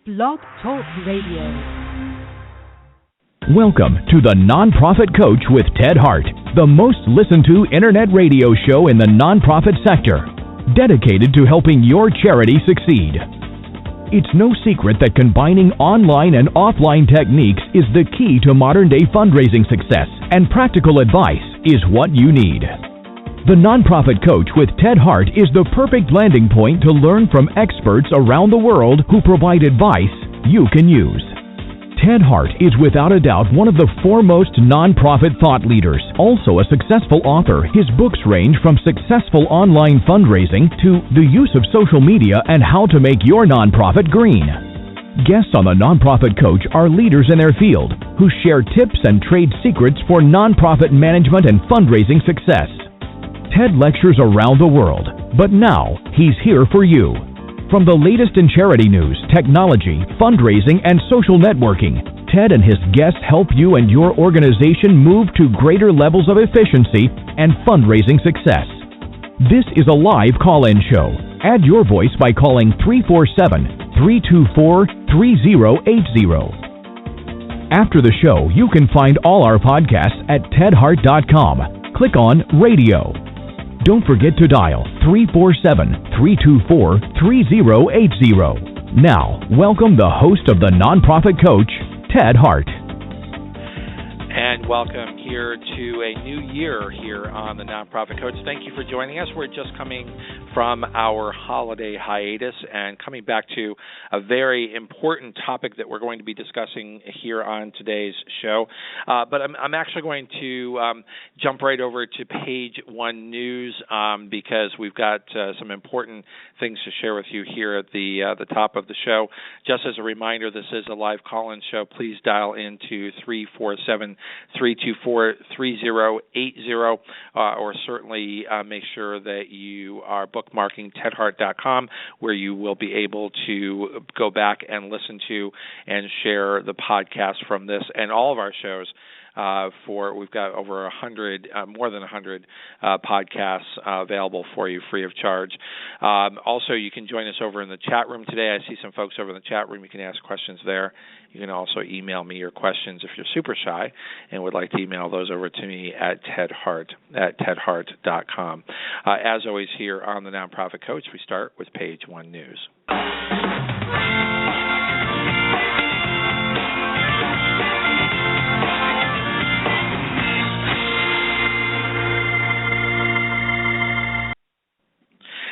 Blog Talk Radio. Welcome to the Nonprofit Coach with Ted Hart, the most listened to internet radio show in the nonprofit sector, dedicated to helping your charity succeed. It's no secret that combining online and offline techniques is the key to modern-day fundraising success, and practical advice is what you need. The Nonprofit Coach with Ted Hart is the perfect landing point to learn from experts around the world who provide advice you can use. Ted Hart is without a doubt one of the foremost nonprofit thought leaders. Also a successful author, his books range from successful online fundraising to the use of social media and how to make your nonprofit green. Guests on the Nonprofit Coach are leaders in their field who share tips and trade secrets for nonprofit management and fundraising success. Ted lectures around the world, but now he's here for you. From the latest in charity news, technology, fundraising, and social networking, Ted and his guests help you and your organization move to greater levels of efficiency and fundraising success. This is a live call-in show. Add your voice by calling 347-324-3080. After the show, you can find all our podcasts at tedhart.com. Click on Radio. Don't forget to dial 347-324-3080. Now, welcome the host of the Nonprofit Coach, Ted Hart. And welcome here to a new year here on the Nonprofit Coach. Thank you for joining us. We're just coming from our holiday hiatus and coming back to a very important topic that we're going to be discussing here on today's show. But I'm actually going to jump right over to page one news because we've got some important things to share with you here at the top of the show. Just as a reminder, this is a live call-in show. Please dial into 347-324-3080 or certainly make sure that you are bookmarking tedhart.com, where you will be able to go back and listen to and share the podcast from this and all of our shows. We've got over 100, more than 100 podcasts available for you free of charge. Also, you can join us over in the chat room today. I see some folks over in the chat room. You can ask questions there. You can also email me your questions if you're super shy and would like to email those over to me at tedhart.com. As always, here on the Nonprofit Coach, we start with page one news.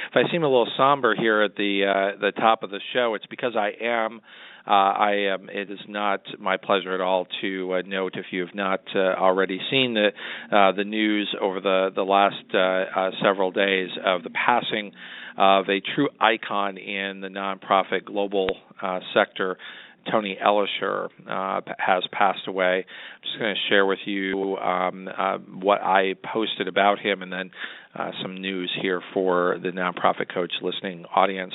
If I seem a little somber here at the top of the show, it's because I am. It is not my pleasure at all to note, if you have not already seen the news over the last several days, of the passing of a true icon in the nonprofit global sector. Tony Elisher has passed away. I'm just going to share with you what I posted about him, and then some news here for the Nonprofit Coach listening audience.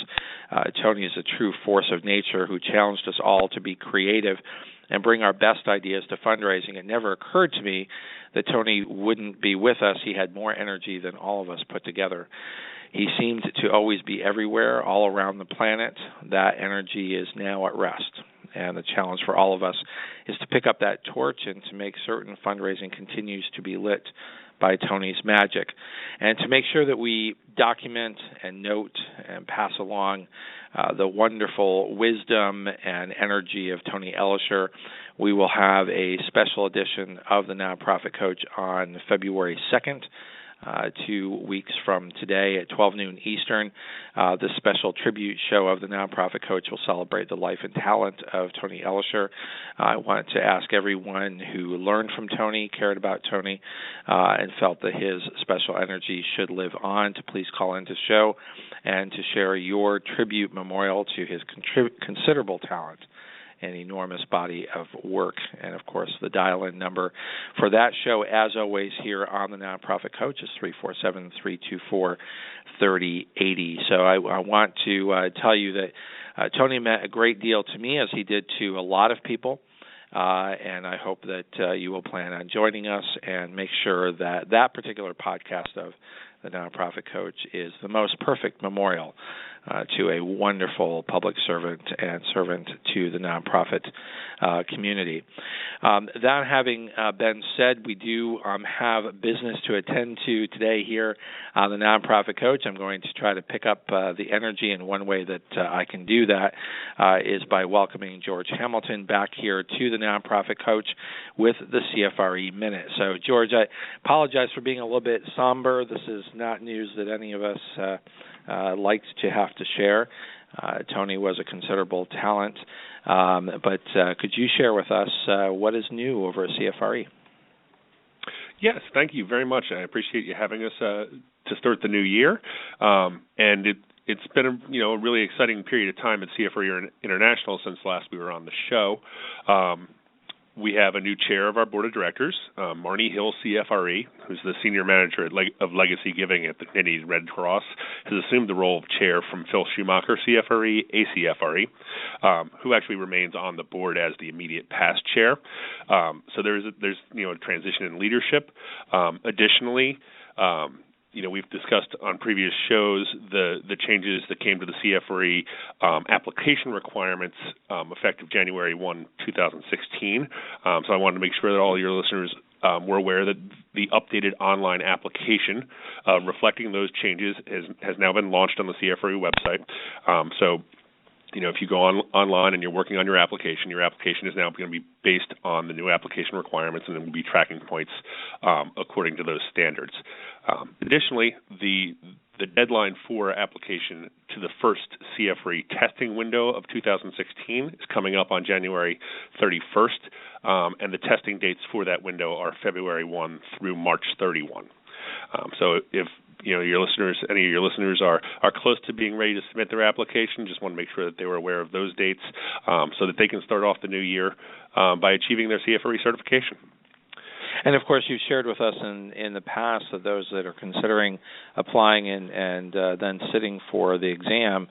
Tony is a true force of nature who challenged us all to be creative and bring our best ideas to fundraising. It never occurred to me that Tony wouldn't be with us. He had more energy than all of us put together. He seemed to always be everywhere, all around the planet. That energy is now at rest. And the challenge for all of us is to pick up that torch and to make certain fundraising continues to be lit by Tony's magic, and to make sure that we document and note and pass along the wonderful wisdom and energy of Tony Elisher. We will have a special edition of the Nonprofit Coach on February 2nd. 2 weeks from today at 12 noon Eastern. This special tribute show of the Nonprofit Coach will celebrate the life and talent of Tony Elisher. I wanted to ask everyone who learned from Tony, cared about Tony, and felt that his special energy should live on to please call into the show and to share your tribute memorial to his considerable talent an enormous body of work. And, of course, the dial-in number for that show, as always, here on the Nonprofit Coach is 347-324-3080. So I want to tell you that Tony meant a great deal to me, as he did to a lot of people. And I hope that you will plan on joining us and make sure that that particular podcast of the Nonprofit Coach is the most perfect memorial to a wonderful public servant and servant to the nonprofit community. That having been said, we do have business to attend to today here on the Nonprofit Coach. I'm going to try to pick up the energy, and one way that I can do that is by welcoming George Hamilton back here to the Nonprofit Coach with the CFRE Minute. So, George, I apologize for being a little bit somber. This is not news that any of us liked to have to share. Tony was a considerable talent, but could you share with us what is new over at CFRE? Yes, thank you very much. I appreciate you having us to start the new year, and it's been a really exciting period of time at CFRE International since last we were on the show. We have a new chair of our board of directors, Marnie Hill, CFRE, who's the senior manager of Legacy Giving at the Kennedy Red Cross, has assumed the role of chair from Phil Schumacher, CFRE, ACFRE, who actually remains on the board as the immediate past chair. So there's a transition in leadership. Additionally, we've discussed on previous shows the changes that came to the CFRE application requirements effective January 1, 2016. So I wanted to make sure that all your listeners were aware that the updated online application reflecting those changes has now been launched on the CFRE website. So if you go online and you're working on your application is now going to be based on the new application requirements, and then will be tracking points according to those standards. Additionally, the deadline for application to the first CFRE testing window of 2016 is coming up on January 31st, and the testing dates for that window are February 1 through March 31. So if any of your listeners are close to being ready to submit their application, just want to make sure that they were aware of those dates so that they can start off the new year by achieving their CFRE certification. And, of course, you've shared with us in the past that those that are considering applying and then sitting for the exam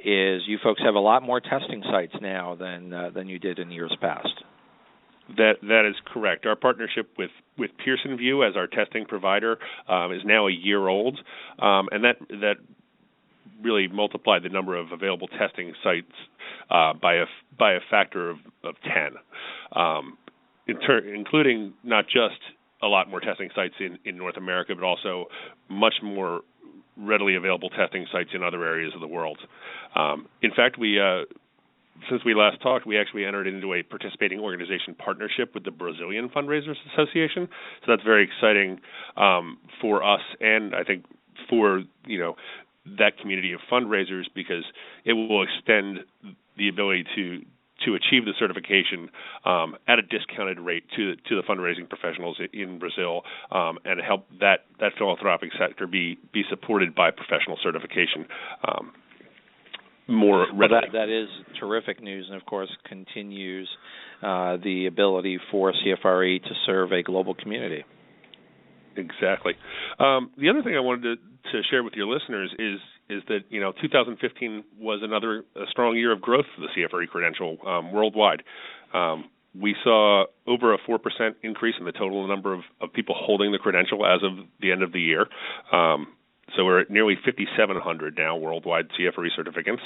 is you folks have a lot more testing sites now than you did in years past. That is correct. Our partnership with Pearson VUE as our testing provider is now a year old, and that really multiplied the number of available testing sites by a factor of 10, including not just a lot more testing sites in North America, but also much more readily available testing sites in other areas of the world. In fact, since we last talked, we actually entered into a participating organization partnership with the Brazilian Fundraisers Association. So that's very exciting for us, and I think for that community of fundraisers, because it will extend the ability to achieve the certification at a discounted rate to the fundraising professionals in Brazil, and help that philanthropic sector be supported by professional certification. More readily. Well, that is terrific news, and of course continues the ability for CFRE to serve a global community. Exactly. The other thing I wanted to share with your listeners is that 2015 was another strong year of growth for the CFRE credential worldwide. We saw over a 4% increase in the total number of people holding the credential as of the end of the year. So we're at nearly 5,700 now worldwide CFRE certificates.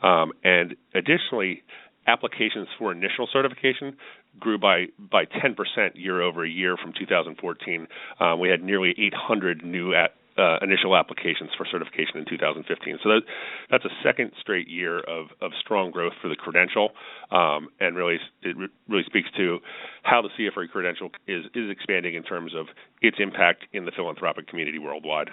And additionally, applications for initial certification grew by 10% year over year from 2014. We had nearly 800 new initial applications for certification in 2015. So that's a second straight year of strong growth for the credential, and it really speaks to how the CFRE credential is expanding in terms of its impact in the philanthropic community worldwide.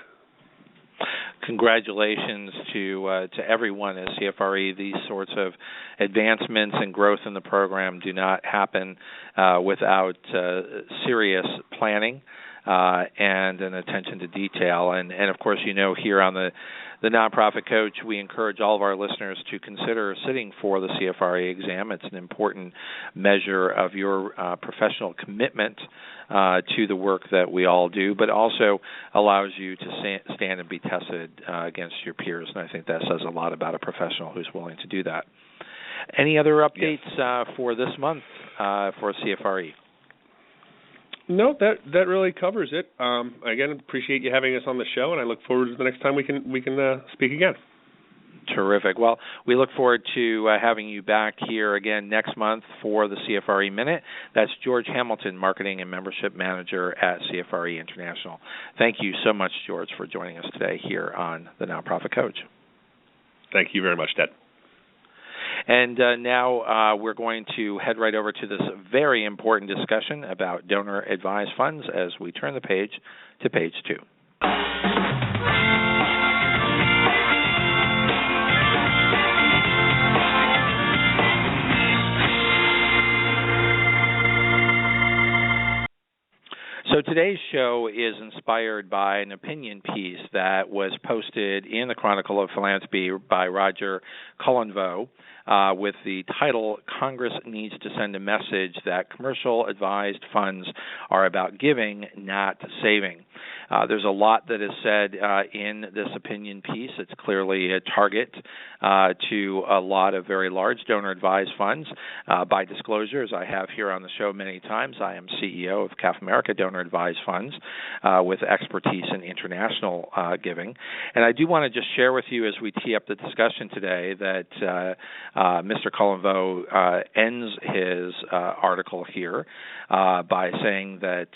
Congratulations to everyone at CFRE. These sorts of advancements and growth in the program do not happen without serious planning and an attention to detail. And of course, here on the Nonprofit Coach, we encourage all of our listeners to consider sitting for the CFRE exam. It's an important measure of your professional commitment to the work that we all do, but also allows you to stand and be tested against your peers. And I think that says a lot about a professional who's willing to do that. Any other updates for this month for CFRE? No, that really covers it. Again, appreciate you having us on the show, and I look forward to the next time we can speak again. Terrific. Well, we look forward to having you back here again next month for the CFRE Minute. That's George Hamilton, Marketing and Membership Manager at CFRE International. Thank you so much, George, for joining us today here on The Nonprofit Coach. Thank you very much, Ted. And now we're going to head right over to this very important discussion about donor-advised funds as we turn the page to page 2. So today's show is inspired by an opinion piece that was posted in the Chronicle of Philanthropy by Roger Cullenvo with the title, Congress Needs to Send a Message That Commercial Advised Funds Are About Giving, Not Saving. There's a lot that is said in this opinion piece. It's clearly a target to a lot of very large donor-advised funds. By disclosure, as I have here on the show many times, I am CEO of CAF America Donor-Advised Funds with expertise in international giving. And I do want to just share with you as we tee up the discussion today that Mr. Cullenvo ends his article here by saying that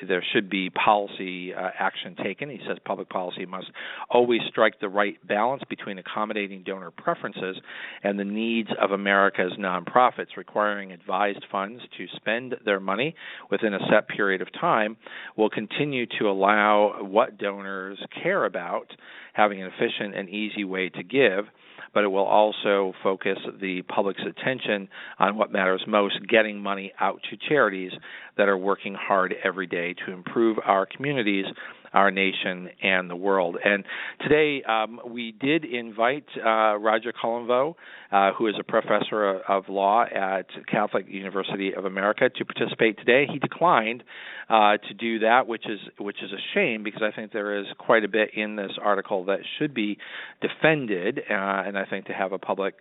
there should be policy action taken. He says public policy must always strike the right balance between accommodating donor preferences and the needs of America's nonprofits. Requiring advised funds to spend their money within a set period of time will continue to allow what donors care about, having an efficient and easy way to give, but it will also focus the public's attention on what matters most, getting money out to charities that are working hard every day to improve our communities, our nation, and the world. And today we did invite Roger Cullenvo, who is a professor of law at Catholic University of America, to participate today. He declined to do that, which is a shame, because I think there is quite a bit in this article that should be defended, and I think to have a public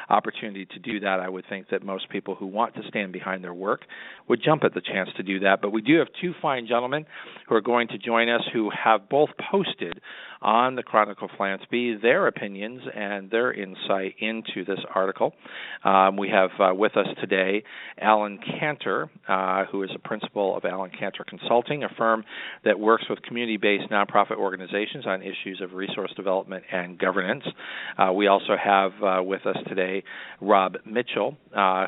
opportunity to do that, I would think that most people who want to stand behind their work would jump at the chance to do that. But we do have two fine gentlemen who are going to join us who have both posted on the Chronicle of Philanthropy their opinions and their insight into this article. We have with us today Alan Cantor, who is a principal of Alan Cantor Consulting, a firm that works with community-based nonprofit organizations on issues of resource development and governance. We also have with us today Rob Mitchell,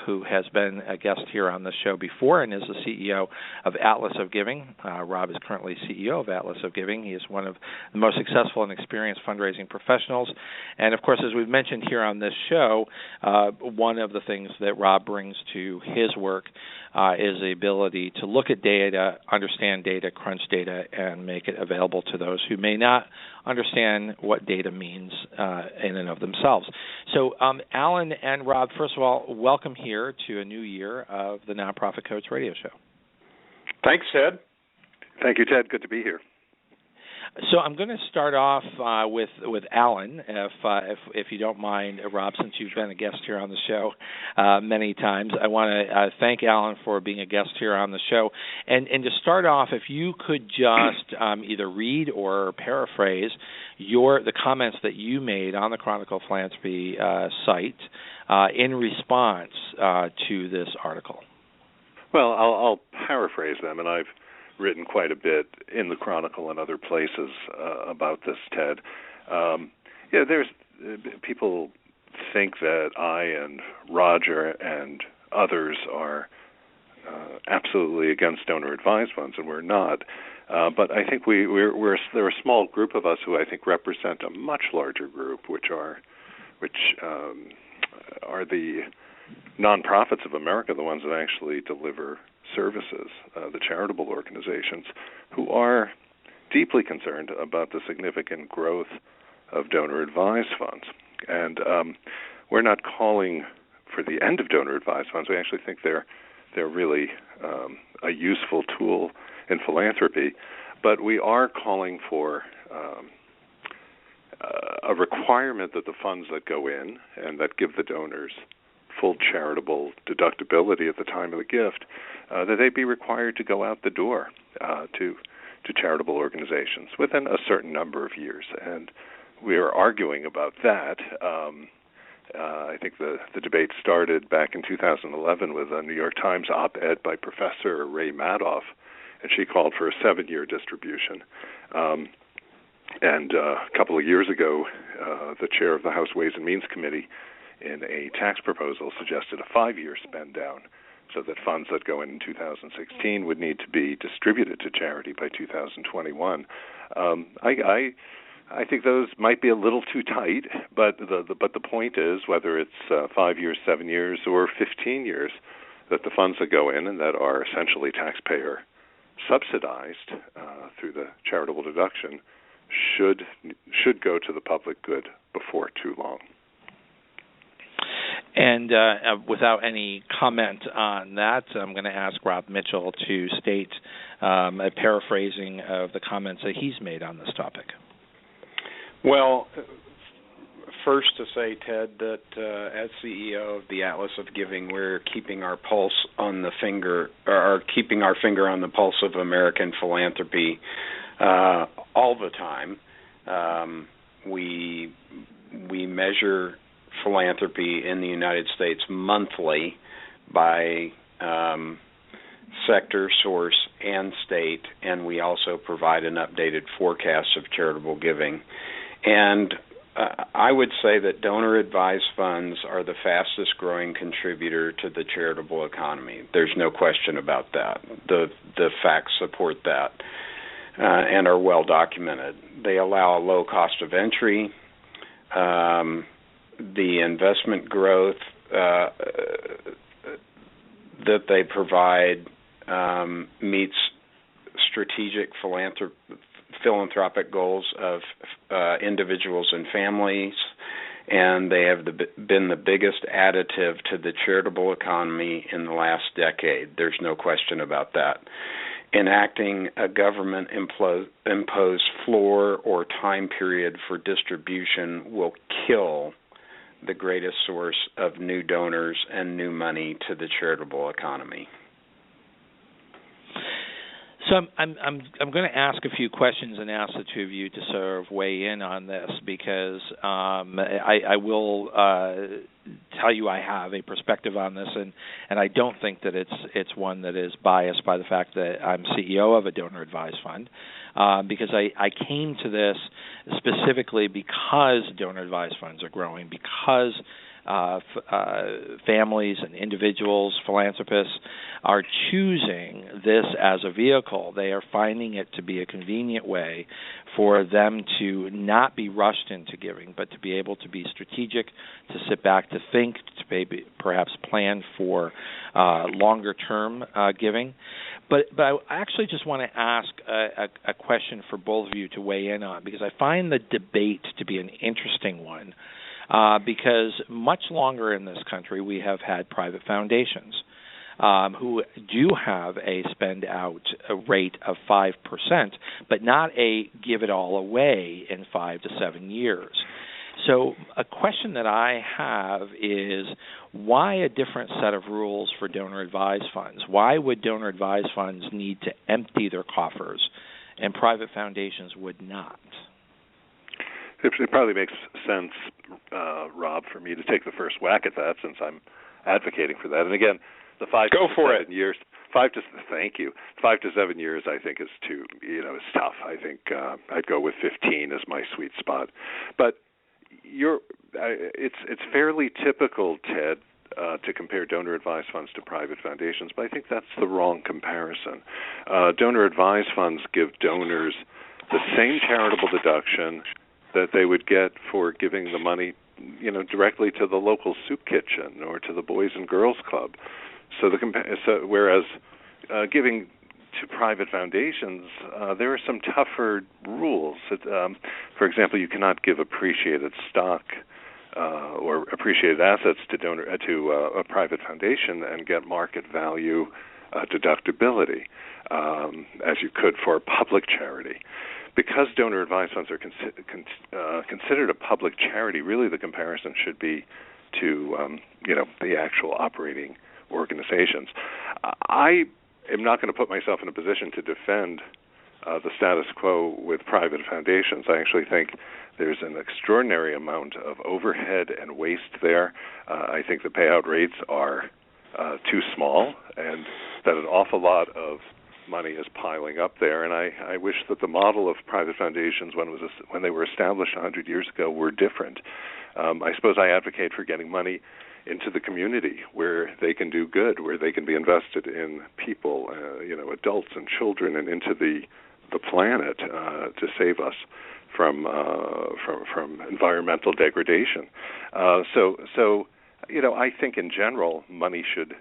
who has been a guest here on the show before and is the CEO of Atlas of Giving. Rob is currently CEO of Atlas of Giving. He is one of the most successful and experienced fundraising professionals. And, of course, as we've mentioned here on this show, one of the things that Rob brings to his work is the ability to look at data, understand data, crunch data, and make it available to those who may not understand what data means in and of themselves. So, Alan and Rob, first of all, welcome here to a new year of the Nonprofit Coach Radio Show. Thanks, Ted. Thank you, Ted. Good to be here. So I'm going to start off with Alan, if you don't mind, Rob, since you've been a guest here on the show many times. I want to thank Alan for being a guest here on the show. And to start off, if you could just either read or paraphrase the comments that you made on the Chronicle of Philanthropy site in response to this article. Well, I'll paraphrase them, and I've written quite a bit in the Chronicle and other places about this, Ted. There's people think that I and Roger and others are absolutely against donor-advised funds, and we're not. But I think there are a small group of us who I think represent a much larger group, which are the nonprofits of America, the ones that actually deliver services, the charitable organizations, who are deeply concerned about the significant growth of donor-advised funds. And we're not calling for the end of donor-advised funds. We actually think they're really a useful tool in philanthropy. But we are calling for a requirement that the funds that go in and that give the donors full charitable deductibility at the time of the gift, that they be required to go out the door to charitable organizations within a certain number of years. And we are arguing about that. I think the debate started back in 2011 with a New York Times op-ed by Professor Ray Madoff, and she called for a 7-year distribution. And a couple of years ago, the chair of the House Ways and Means Committee in a tax proposal suggested a 5-year spend down, so that funds that go in 2016 would need to be distributed to charity by 2021. I think those might be a little too tight, but the point is, whether it's 5 years, 7 years, or 15 years, that the funds that go in and that are essentially taxpayer subsidized through the charitable deduction should go to the public good before too long. And without any comment on that, I'm going to ask Rob Mitchell to state a paraphrasing of the comments that he's made on this topic. Well, first to say, Ted, that as CEO of the Atlas of Giving, we're keeping our pulse on the finger, or keeping our finger on the pulse of American philanthropy all the time. We measure philanthropy in the United States monthly by sector, source, and state, and we also provide an updated forecast of charitable giving. And I would say that donor-advised funds are the fastest-growing contributor to the charitable economy. There's no question about that. The facts support that and are well documented. They allow a low cost of entry. The investment growth that they provide meets strategic philanthropic goals of individuals and families, and they have been the biggest additive to the charitable economy in the last decade. There's no question about that. Enacting a government-imposed floor or time period for distribution will kill the greatest source of new donors and new money to the charitable economy. So I'm going to ask a few questions and ask the two of you to sort of weigh in on this, because I will tell you I have a perspective on this, and I don't think that it's one that is biased by the fact that I'm CEO of a donor-advised fund, because I came to this specifically because donor-advised funds are growing, because families and individuals, philanthropists, are choosing this as a vehicle. They are finding it to be a convenient way for them to not be rushed into giving, but to be able to be strategic, to sit back, to think, to maybe perhaps plan for longer-term giving. But I actually just want to ask a question for both of you to weigh in on, because I find the debate to be an interesting one. Because much longer in this country we have had private foundations who do have a spend out rate of 5%, but not a give it all away in 5 to 7 years. So a question that I have is, why a different set of rules for donor-advised funds? Why would donor-advised funds need to empty their coffers and private foundations would not? It probably makes sense, Rob, for me to take the first whack at that, since I'm advocating for that. And again, the 5 to 7 years. 5 to 7 years, I think, is too. It's tough. I think I'd go with 15 as my sweet spot. But it's fairly typical, Ted, to compare donor-advised funds to private foundations, but I think that's the wrong comparison. Donor-advised funds give donors the same charitable deduction that they would get for giving the money, directly to the local soup kitchen or to the Boys and Girls Club. So whereas giving to private foundations, there are some tougher rules. For example, you cannot give appreciated stock or appreciated assets to a private foundation and get market value deductibility, as you could for a public charity. Because donor-advised funds are considered a public charity, really the comparison should be to the actual operating organizations. I am not going to put myself in a position to defend the status quo with private foundations. I actually think there's an extraordinary amount of overhead and waste there. I think the payout rates are too small, and that an awful lot of money is piling up there. And I wish that the model of private foundations when they were established 100 years ago were different. I suppose I advocate for getting money into the community where they can do good, where they can be invested in people, adults and children, and into the planet to save us from environmental degradation. So I think in general money should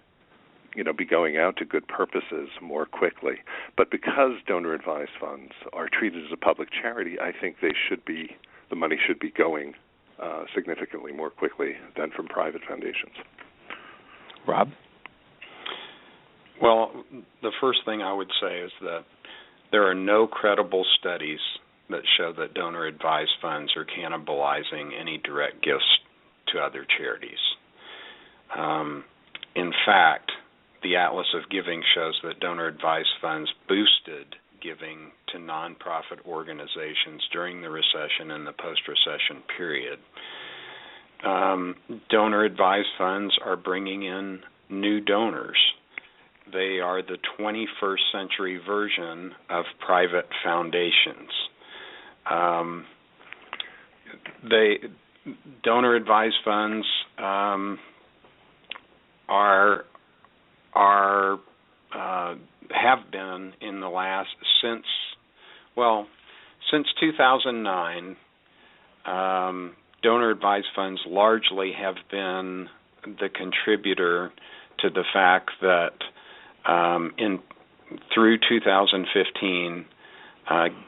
be going out to good purposes more quickly. But because donor-advised funds are treated as a public charity, I think the money should be going significantly more quickly than from private foundations. Rob? Well, the first thing I would say is that there are no credible studies that show that donor-advised funds are cannibalizing any direct gifts to other charities. In fact, the Atlas of Giving shows that donor-advised funds boosted giving to nonprofit organizations during the recession and the post-recession period. Donor-advised funds are bringing in new donors. They are the 21st century version of private foundations. Donor-advised funds have been in the last since 2009. Donor-advised funds largely have been the contributor to the fact that through 2015,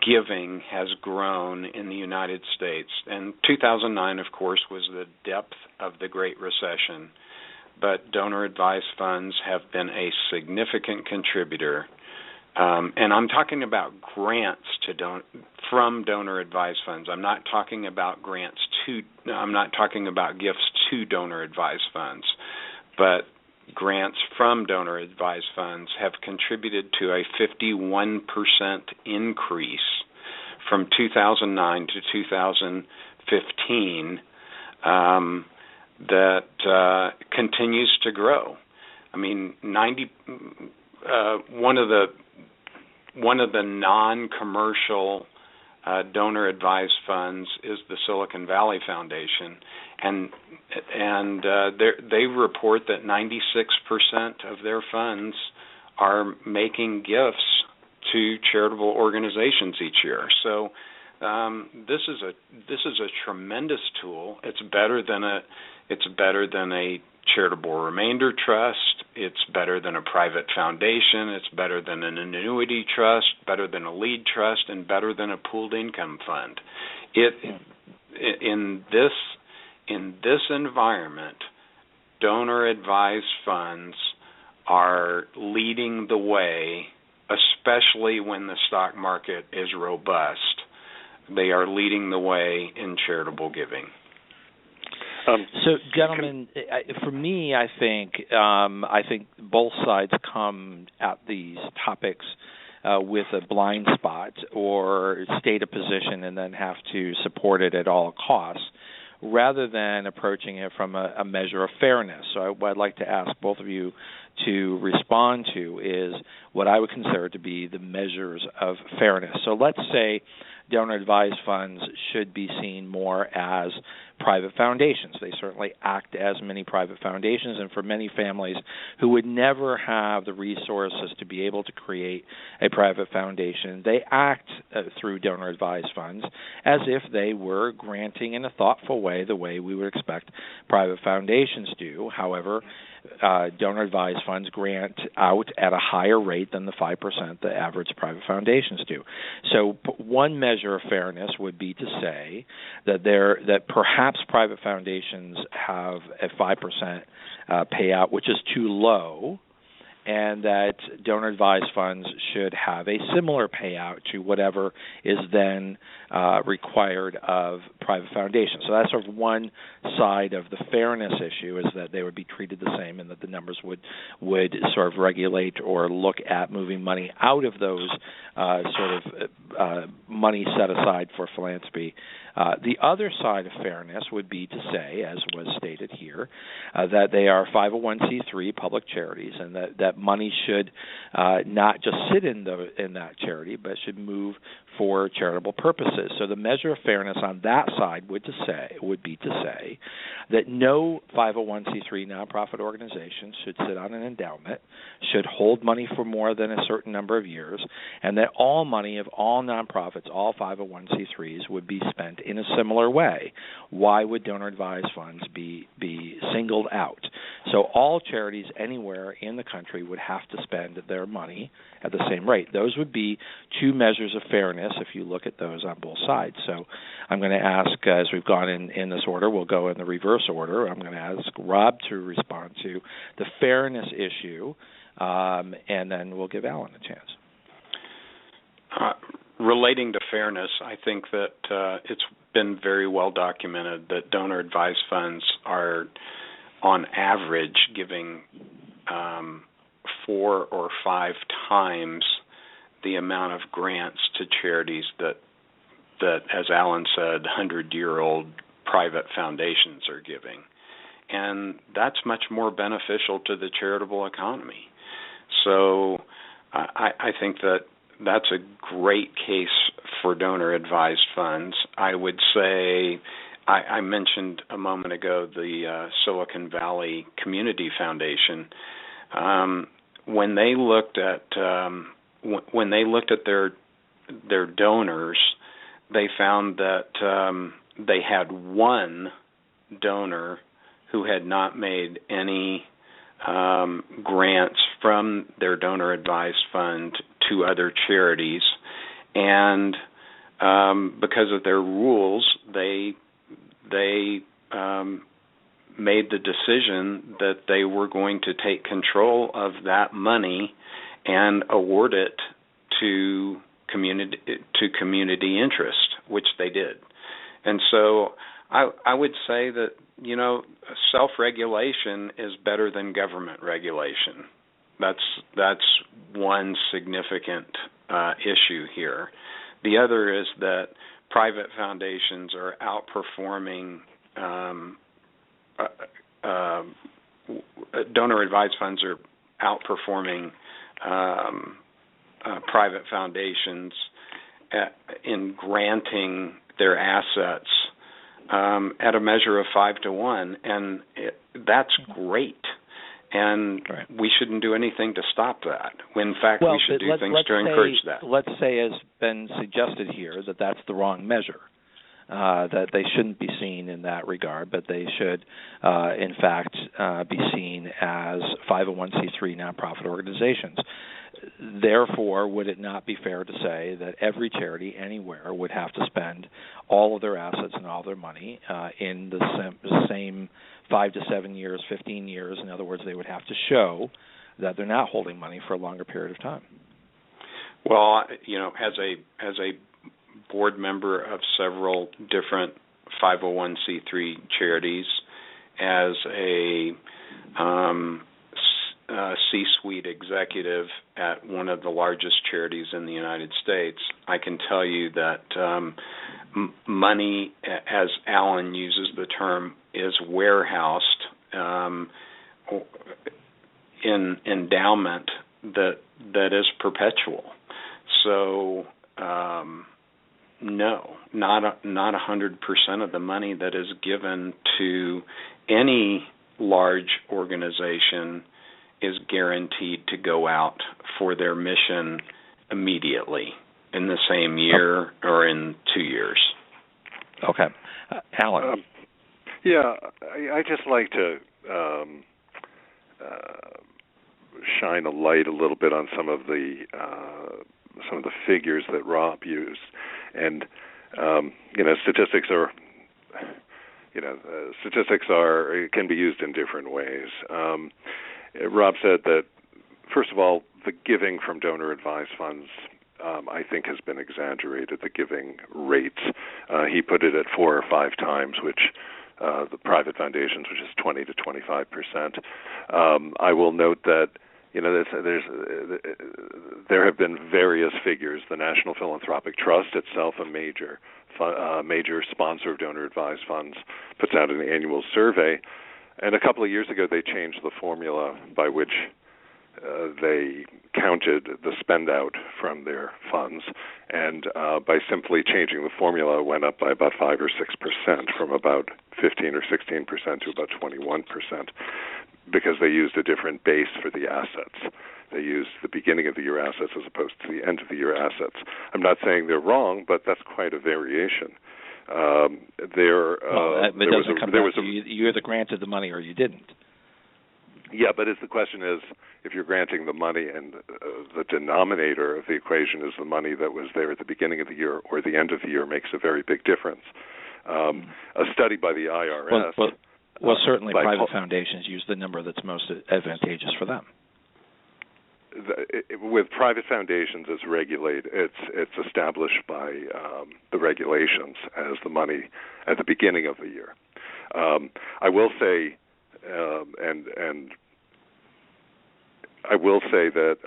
giving has grown in the United States. And 2009, of course, was the depth of the Great Recession. But donor-advised funds have been a significant contributor. And I'm talking about grants from donor-advised funds. I'm not talking about I'm not talking about gifts to donor-advised funds. But grants from donor-advised funds have contributed to a 51% increase from 2009 to 2015 that continues to grow. I mean, one of the non-commercial donor-advised funds is the Silicon Valley Foundation, and they report that 96% of their funds are making gifts to charitable organizations each year. So this is a tremendous tool. It's better than a charitable remainder trust. It's better than a private foundation. It's better than an annuity trust, better than a lead trust, and better than a pooled income fund. In this environment, donor-advised funds are leading the way, especially when the stock market is robust. They are leading the way in charitable giving. So, gentlemen, for me, I think both sides come at these topics with a blind spot or state a position and then have to support it at all costs, rather than approaching it from a measure of fairness. So what I'd like to ask both of you to respond to is what I would consider to be the measures of fairness. So let's say donor-advised funds should be seen more as private foundations. They certainly act as many private foundations, and for many families who would never have the resources to be able to create a private foundation, they act through donor-advised funds as if they were granting in a thoughtful way the way we would expect private foundations do. However, donor-advised funds grant out at a higher rate than the 5% the average private foundations do. So one measure of fairness would be to say that perhaps private foundations have a 5% payout, which is too low, and that donor-advised funds should have a similar payout to whatever is then required of private foundations. So that's sort of one side of the fairness issue, is that they would be treated the same, and that the numbers would sort of regulate or look at moving money out of those money set aside for philanthropy. The other side of fairness would be to say, as was stated here, that they are 501c3 public charities, and that money should not just sit in that charity, but should move for charitable purposes. So the measure of fairness on that side would be to say that no 501c3 nonprofit organization should sit on an endowment, should hold money for more than a certain number of years, and that all money of all nonprofits, all 501c3s, would be spent in a similar way. Why would donor-advised funds be singled out? So all charities anywhere in the country would have to spend their money at the same rate. Those would be two measures of fairness if you look at those on both sides. So I'm going to ask, as we've gone in this order, we'll go in the reverse order. I'm going to ask Rob to respond to the fairness issue, and then we'll give Alan a chance. Relating to fairness, I think that it's been very well documented that donor-advised funds are, on average, giving 4 or 5 times the amount of grants to charities that, as Alan said, 100-year-old private foundations are giving. And that's much more beneficial to the charitable economy. So I think that's a great case for donor-advised funds. I would say, I mentioned a moment ago the Silicon Valley Community Foundation. When they looked at their donors, they found that they had one donor who had not made any grants from their donor-advised fund to other charities, and because of their rules, they made the decision that they were going to take control of that money and award it to community interest, which they did. And so I would say that, self-regulation is better than government regulation. That's one significant issue here. The other is that private foundations are outperforming donor-advised funds are outperforming private foundations in granting their assets at a measure of 5 to 1, and that's great. And we shouldn't do anything to stop that. In fact, we should do things to encourage that. Let's say, as been suggested here, that that's the wrong measure, that they shouldn't be seen in that regard, but they should, in fact, be seen as 501c3 nonprofit organizations. Therefore, would it not be fair to say that every charity anywhere would have to spend all of their assets and all their money in the same 5 to 7 years, 15 years? In other words, they would have to show that they're not holding money for a longer period of time. Well, as a board member of several different 501c3 charities, as a C-suite executive at one of the largest charities in the United States, I can tell you that money, as Alan uses the term, is warehoused in endowment that is perpetual. So no, not 100% of the money that is given to any large organization is guaranteed to go out for their mission immediately in the same year or in 2 years. Okay. Alan. I just like to shine a light a little bit on some of the figures that Rob used, and statistics can be used in different ways. Rob said that first of all, the giving from donor-advised funds, I think, has been exaggerated, the giving rates. He put it at 4 or 5 times, which the private foundations, which is 20 to 25%. I will note that there have been various figures. The National Philanthropic Trust itself, a major sponsor of donor-advised funds, puts out an annual survey. And a couple of years ago, they changed the formula by which they counted the spend out from their funds, and by simply changing the formula, it went up by about 5 or 6%, from about 15 or 16% to about 21%, because they used a different base for the assets. They used the beginning of the year assets as opposed to the end of the year assets. I'm not saying they're wrong, but that's quite a variation. You either granted the money or you didn't. Yeah, but the question is, if you're granting the money and the denominator of the equation is the money that was there at the beginning of the year or the end of the year, makes a very big difference. A study by the IRS... Well, certainly private foundations use the number that's most advantageous for them. With private foundations, it's established by the regulations as the money at the beginning of the year. I will say, and I will say that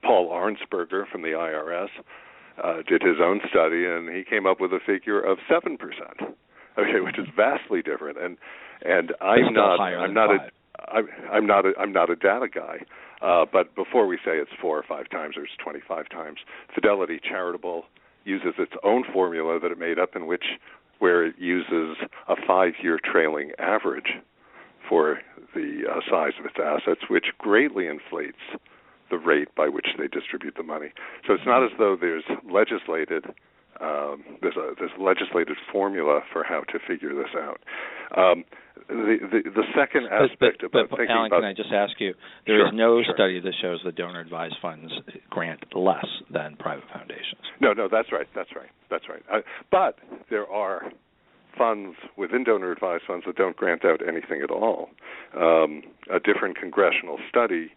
Paul Arnsberger from the IRS did his own study, and he came up with a figure of 7%. Okay, which is vastly different. And I'm not a data guy. But before we say it's 4 or 5 times or it's 25 times, Fidelity Charitable uses its own formula that it made up, where it uses a 5-year trailing average for the size of its assets, which greatly inflates the rate by which they distribute the money. So it's not as though there's legislated formula for how to figure this out. The second aspect about thinking Alan, about... can I just ask you, there is no study that shows that donor-advised funds grant less than private foundations. No, that's right. But there are funds within donor-advised funds that don't grant out anything at all. A different congressional study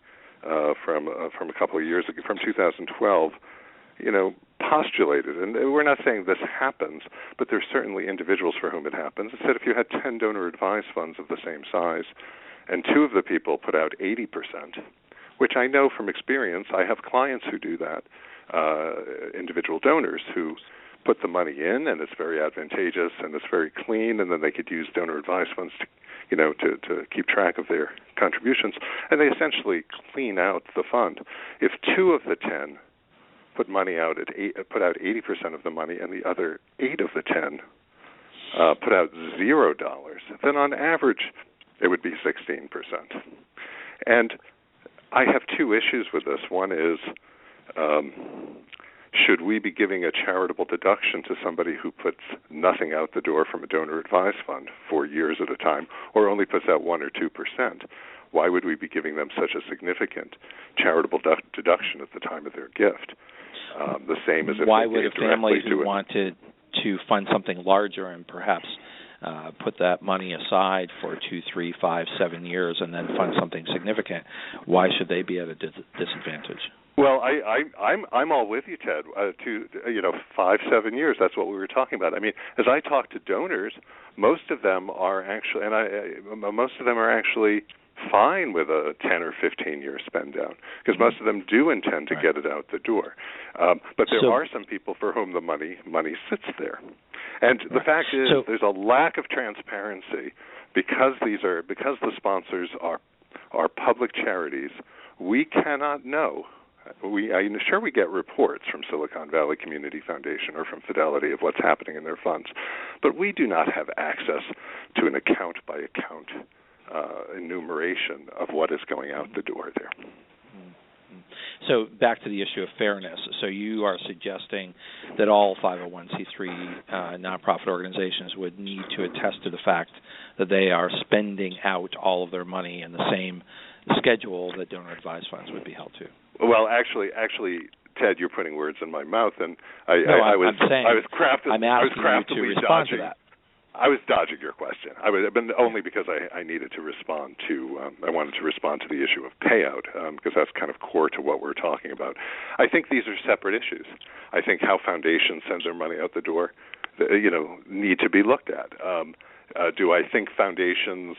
from a couple of years ago, from 2012, postulated, and we're not saying this happens, but there's certainly individuals for whom it happens. It said if you had 10 donor-advised funds of the same size, and 2 of the people put out 80%, which I know from experience, I have clients who do that, individual donors who put the money in, and it's very advantageous, and it's very clean, and then they could use donor-advised funds to keep track of their contributions, and they essentially clean out the fund. If 2 of the 10 put out 80% of the money, and the other 8 of the 10 put out $0, then on average it would be 16%. And I have 2 issues with this. One is, should we be giving a charitable deduction to somebody who puts nothing out the door from a donor-advised fund for years at a time, or only puts out 1 or 2%? Why would we be giving them such a significant charitable deduction at the time of their gift? The same as if why would a family who wanted to fund something larger and perhaps put that money aside for 2, 3, 5, 7 years and then fund something significant, why should they be at a disadvantage? Well, I'm all with you, Ted. 5, 7 years. That's what we were talking about. I mean, as I talk to donors, most of them are actually fine with a 10 or 15 year spend down, because most of them do intend to get it out the door. But there are some people for whom the money sits there, and the fact is there's a lack of transparency because the sponsors are public charities. We cannot know. I'm sure we get reports from Silicon Valley Community Foundation or from Fidelity of what's happening in their funds, but we do not have access to an account-by-account enumeration of what is going out the door there. So back to the issue of fairness. So you are suggesting that all 501c3 nonprofit organizations would need to attest to the fact that they are spending out all of their money in the same schedule that donor-advised funds would be held to. Well, actually, Ted, you're putting words in my mouth, and I was craftily to respond dodging. to that. I was dodging your question. But only because I needed to respond to. I wanted to respond to the issue of payout because that's kind of core to what we're talking about. I think these are separate issues. I think how foundations send their money out the door, need to be looked at. Do I think foundations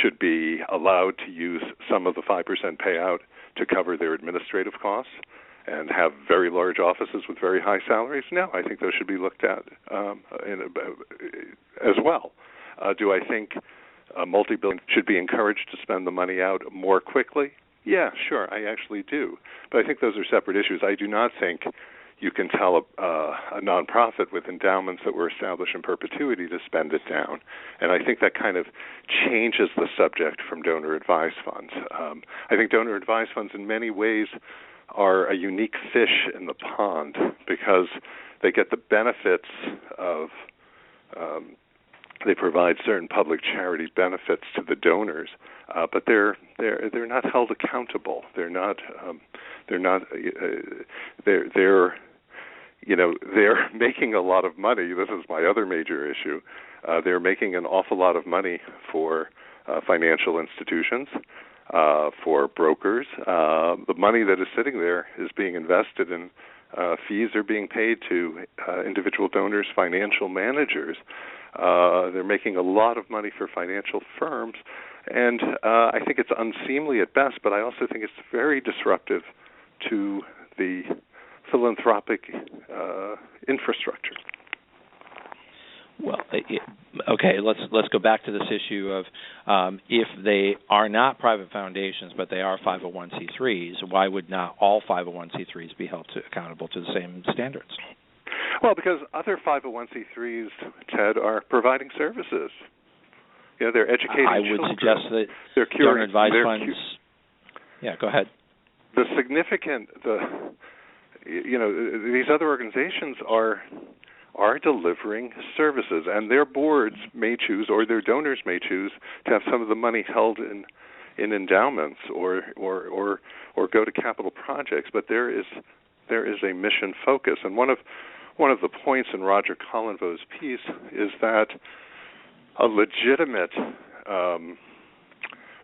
should be allowed to use some of the 5% payout to cover their administrative costs and have very large offices with very high salaries? No, I think those should be looked at as well. Do I think multi-billion should be encouraged to spend the money out more quickly? Yeah, sure, I actually do. But I think those are separate issues. I do not think you can tell a nonprofit with endowments that were established in perpetuity to spend it down. And I think that kind of changes the subject from donor-advised funds. I think donor-advised funds in many ways are a unique fish in the pond because they get the benefits of they provide certain public charity benefits to the donors, but they're not held accountable. They're making a lot of money. This is my other major issue. They're making an awful lot of money for financial institutions, for brokers. The money that is sitting there is being invested in fees are being paid to individual donors, financial managers. They're making a lot of money for financial firms, and I think it's unseemly at best, but I also think it's very disruptive to the philanthropic infrastructure. Well, okay, let's go back to this issue of if they are not private foundations but they are 501c3s, why would not all 501c3s be held accountable to the same standards? Well, because other 501c3s, Ted, are providing services. They're educating I would children. suggest that they're curing, donor-advised funds... Yeah, go ahead. These other organizations are delivering services, and their boards may choose, or their donors may choose, to have some of the money held in endowments or go to capital projects. But there is a mission focus, and one of the points in Roger Collinville's piece is that a legitimate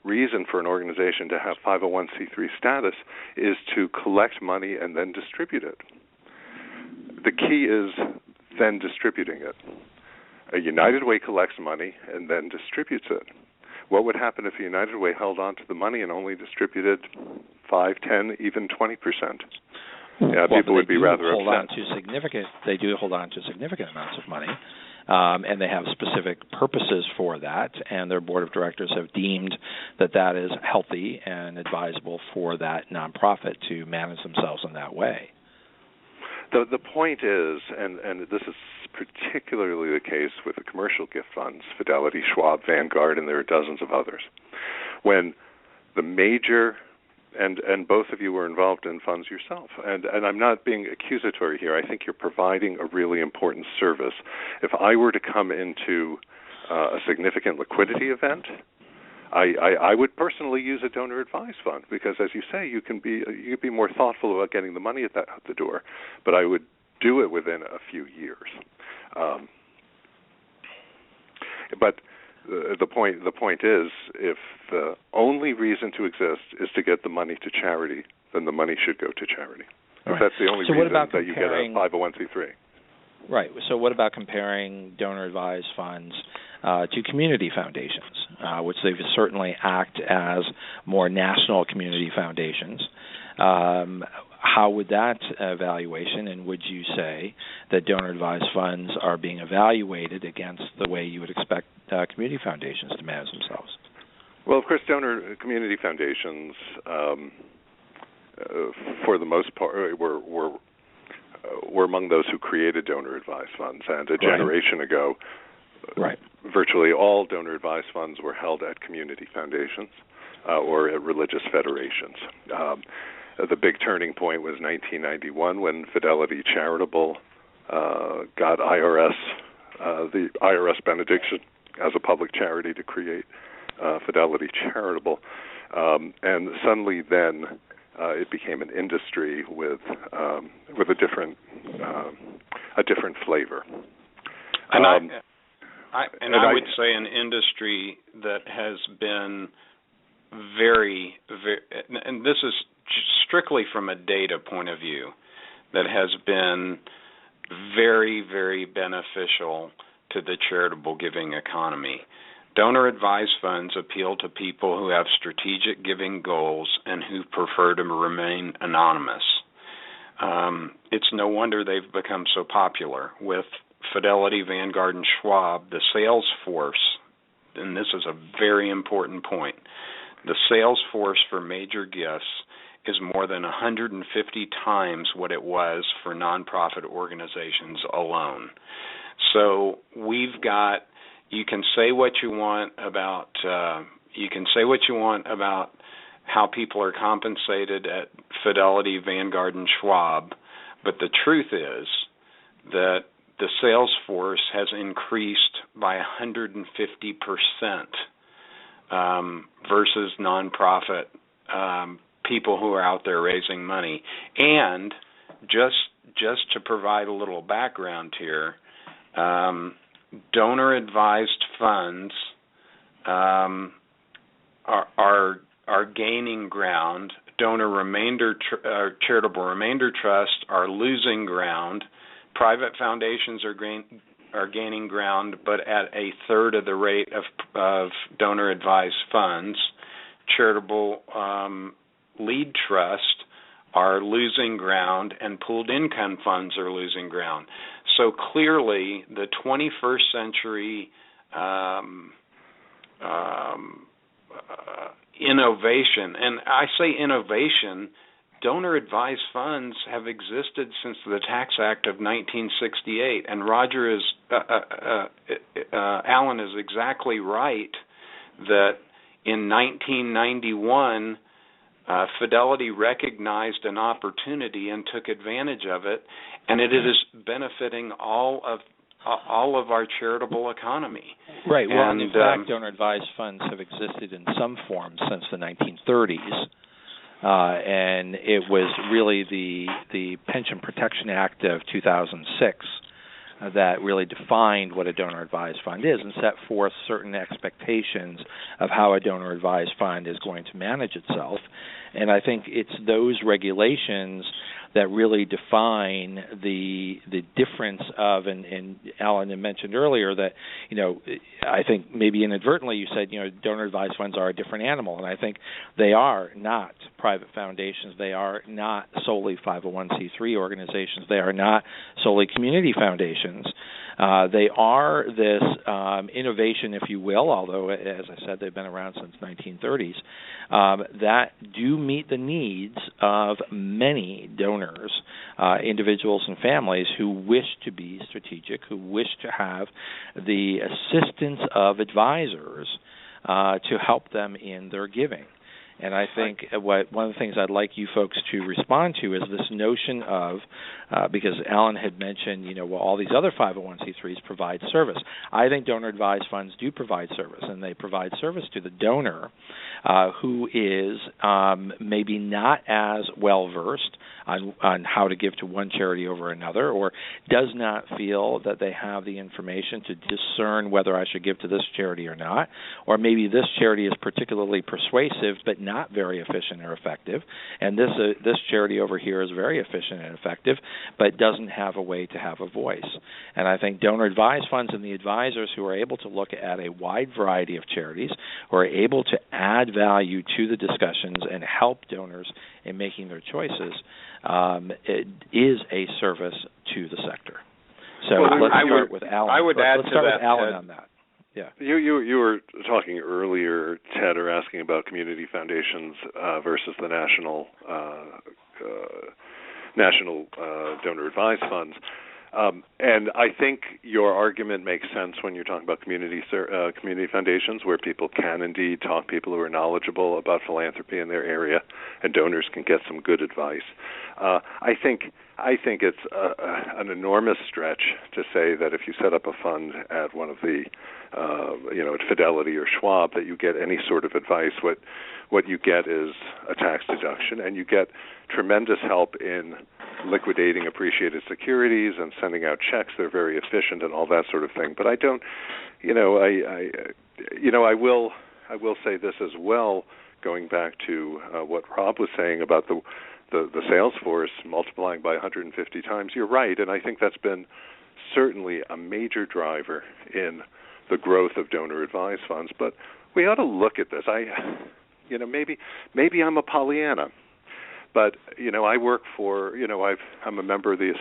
reason for an organization to have 501c3 status is to collect money and then distribute it. The key is then distributing it. A United Way collects money and then distributes it. What would happen if a United Way held on to the money and only distributed 5, 10, even 20%? People would be rather upset. They do hold on to significant amounts of money, and they have specific purposes for that, and their board of directors have deemed that is healthy and advisable for that nonprofit to manage themselves in that way. The point is, and this is particularly the case with the commercial gift funds, Fidelity, Schwab, Vanguard, and there are dozens of others, when the major, and both of you were involved in funds yourself, and I'm not being accusatory here. I think you're providing a really important service. If I were to come into a significant liquidity event, I would personally use a donor-advised fund because, as you say, you could be more thoughtful about getting the money out the door. But I would do it within a few years. But the point is, if the only reason to exist is to get the money to charity, then the money should go to charity. If that's the only reason that you get a 501c3. Right. So what about comparing donor-advised funds to community foundations, which they certainly act as more national community foundations? How would that evaluation, and would you say that donor-advised funds are being evaluated against the way you would expect community foundations to manage themselves? Well, of course, community foundations, for the most part, were among those who created donor-advised funds, and a generation ago, virtually all donor-advised funds were held at community foundations or at religious federations. The big turning point was 1991 when Fidelity Charitable got the IRS benediction as a public charity to create Fidelity Charitable, and suddenly then it became an industry with a different flavor. I would say an industry that has been very, and this is strictly from a data point of view, that has been very, very beneficial to the charitable giving economy. Donor-advised funds appeal to people who have strategic giving goals and who prefer to remain anonymous. It's no wonder they've become so popular. With Fidelity, Vanguard, and Schwab, the sales force, and this is a very important point, the sales force for major gifts is more than 150 times what it was for nonprofit organizations alone. So we've got, you can say what you want about how people are compensated at Fidelity, Vanguard, and Schwab, but the truth is that the sales force has increased by 150% versus nonprofit people who are out there raising money. And just to provide a little background here, donor-advised funds are gaining ground. Charitable remainder trusts are losing ground. Private foundations are gaining ground, but at a third of the rate of donor-advised funds. Charitable lead trust are losing ground, and pooled income funds are losing ground. So clearly, the 21st century innovation, and I say innovation, donor-advised funds have existed since the Tax Act of 1968, and Alan is exactly right that in 1991, Fidelity recognized an opportunity and took advantage of it, and it is benefiting all of our charitable economy. Right. Well, and in fact, donor-advised funds have existed in some form since the 1930s. And it was really the Pension Protection Act of 2006 that really defined what a donor-advised fund is and set forth certain expectations of how a donor-advised fund is going to manage itself. And I think it's those regulations that really define the difference of, and Alan had mentioned earlier that, I think maybe inadvertently you said, donor-advised funds are a different animal, and I think they are not private foundations. They are not solely 501c3 organizations. They are not solely community foundations. They are this innovation, if you will, although, as I said, they've been around since 1930s, that do meet the needs of many donors, individuals and families who wish to be strategic, who wish to have the assistance of advisors to help them in their giving. And I think one of the things I'd like you folks to respond to is this notion of, because Alan had mentioned, all these other 501c3s provide service. I think donor-advised funds do provide service, and they provide service to the donor who is maybe not as well-versed on how to give to one charity over another, or does not feel that they have the information to discern whether I should give to this charity or not, or maybe this charity is particularly persuasive but not very efficient or effective, and this charity over here is very efficient and effective but doesn't have a way to have a voice. And I think donor-advised funds and the advisors who are able to look at a wide variety of charities, who are able to add value to the discussions and help donors in making their choices, it is a service to the sector. So let's start with Alan. I would add to that, with Alan on that. Yeah. You were talking earlier, Ted, or asking about community foundations versus the national donor-advised funds. And I think your argument makes sense when you're talking about community foundations, where people can indeed talk, people who are knowledgeable about philanthropy in their area, and donors can get some good advice. I think it's an enormous stretch to say that if you set up a fund at one of the, at Fidelity or Schwab, that you get any sort of advice. What you get is a tax deduction, and you get tremendous help in liquidating appreciated securities and sending out checks. They're very efficient and all that sort of thing. But I don't, I will say this as well, going back to what Rob was saying about the sales force multiplying by 150 times. You're right, and I think that's been certainly a major driver in the growth of donor-advised funds. But we ought to look at this. Maybe I'm a Pollyanna, but I work for I'm a member of the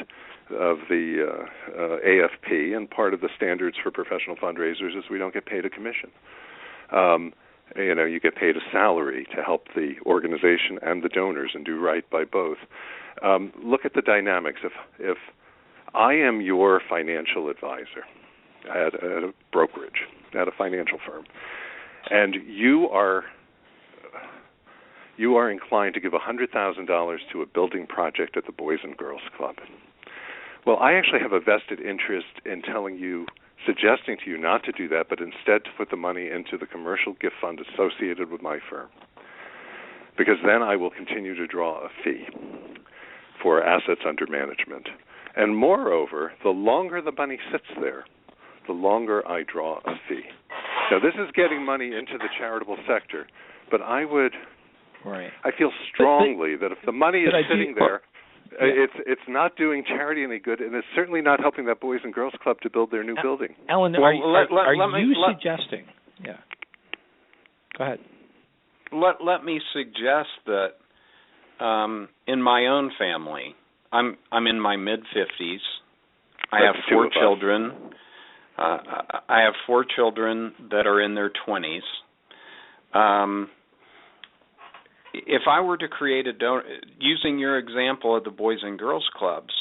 AFP, and part of the standards for professional fundraisers is we don't get paid a commission. You get paid a salary to help the organization and the donors and do right by both. Look at the dynamics. If I am your financial advisor at a brokerage, at a financial firm, and you are inclined to give $100,000 to a building project at the Boys and Girls Club, well, I actually have a vested interest in suggesting to you not to do that, but instead to put the money into the commercial gift fund associated with my firm, because then I will continue to draw a fee for assets under management. And moreover, the longer the money sits there, the longer I draw a fee. Now, this is getting money into the charitable sector, but I feel strongly that if the money is sitting there, it's not doing charity any good, and it's certainly not helping that Boys and Girls Club to build their new building. Alan, are you suggesting? Yeah. Go ahead. Let me suggest that in my own family, I'm in my mid-50s. I have 4 children. I have 4 children that are in their 20s. If I were to create using your example of the Boys and Girls Clubs,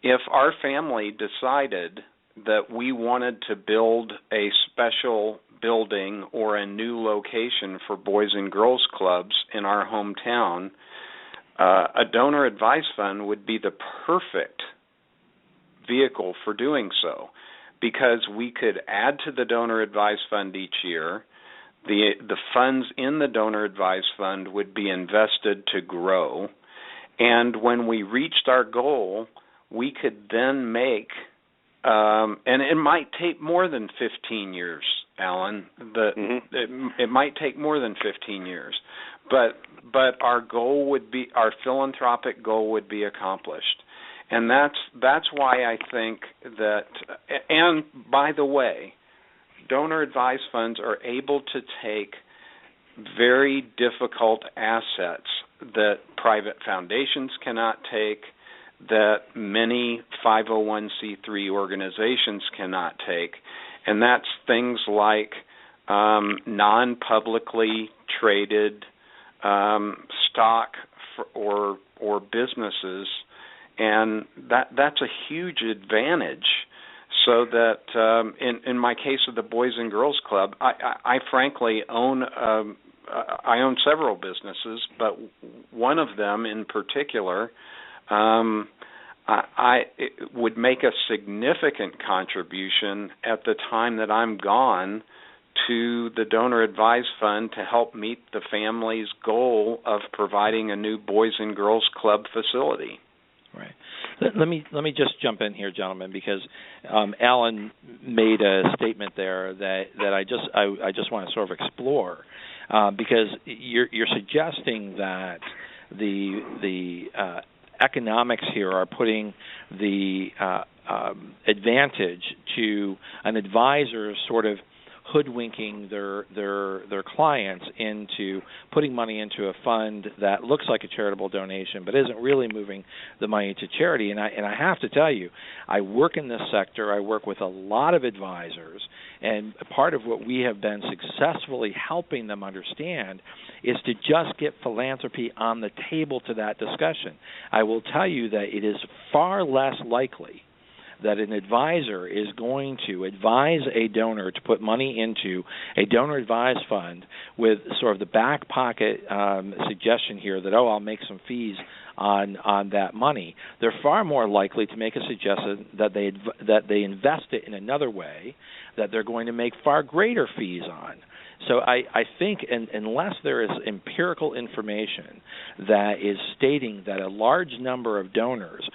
if our family decided that we wanted to build a special building or a new location for Boys and Girls Clubs in our hometown, a donor advised fund would be the perfect vehicle for doing so, because we could add to the donor advised fund each year. The funds in the donor advised fund would be invested to grow, and when we reached our goal, we could then make, and it might take more than 15 years, Alan. It might take more than 15 years, but our philanthropic goal would be accomplished, and that's why I think that. And by the way, donor advised funds are able to take very difficult assets that private foundations cannot take, that many 501c3 organizations cannot take, and that's things like non-publicly traded stock or businesses, and that's a huge advantage. So that in my case of the Boys and Girls Club, I frankly own several businesses, but one of them in particular, it would make a significant contribution at the time that I'm gone to the donor advised fund to help meet the family's goal of providing a new Boys and Girls Club facility. Right. Let me just jump in here, gentlemen, because Alan made a statement there that I just want to sort of explore, because you're suggesting that the economics here are putting the advantage to an advisor sort of hoodwinking their clients into putting money into a fund that looks like a charitable donation but isn't really moving the money to charity. And I have to tell you, I work in this sector. I work with a lot of advisors, and part of what we have been successfully helping them understand is to just get philanthropy on the table to that discussion. I will tell you that it is far less likely that an advisor is going to advise a donor to put money into a donor advised fund with sort of the back pocket suggestion here that, I'll make some fees on that money. They're far more likely to make a suggestion that they invest it in another way that they're going to make far greater fees on. So I think unless there is empirical information that is stating that a large number of donors